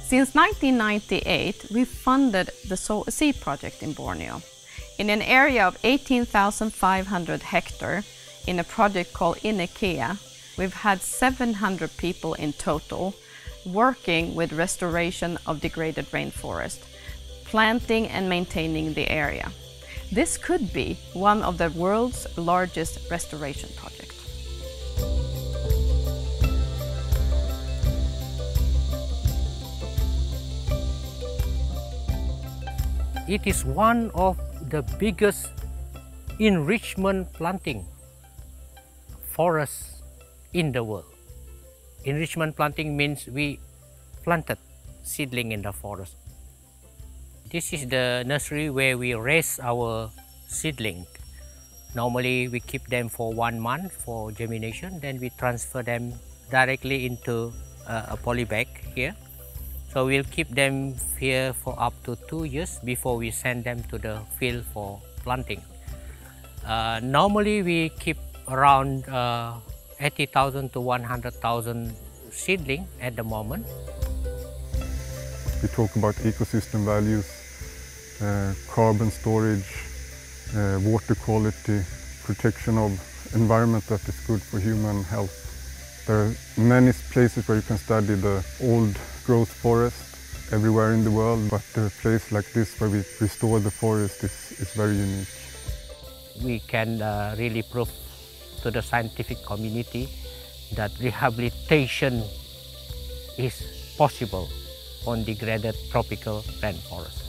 Since 1998, we funded the Sow A Seed project in Borneo. In an area of 18,500 hectares, in a project called IKEA, we've had 700 people in total working with restoration of degraded rainforest, planting and maintaining the area. This could be one of the world's largest restoration projects. It is one of the biggest enrichment planting forests in the world. Enrichment planting means we planted seedling in the forest. This is the nursery where we raise our seedling. Normally we keep them for 1 month for germination, then we transfer them directly into a poly bag here. So we'll keep them here for up to 2 years before we send them to the field for planting. Normally we keep around 80,000 to 100,000 seedling at the moment. We talk about ecosystem values, carbon storage, water quality, protection of environment that is good for human health. There are many places where you can study the old growth forest everywhere in the world, but a place like this where we restore the forest is very unique. We can really prove to the scientific community that rehabilitation is possible on degraded tropical rainforest.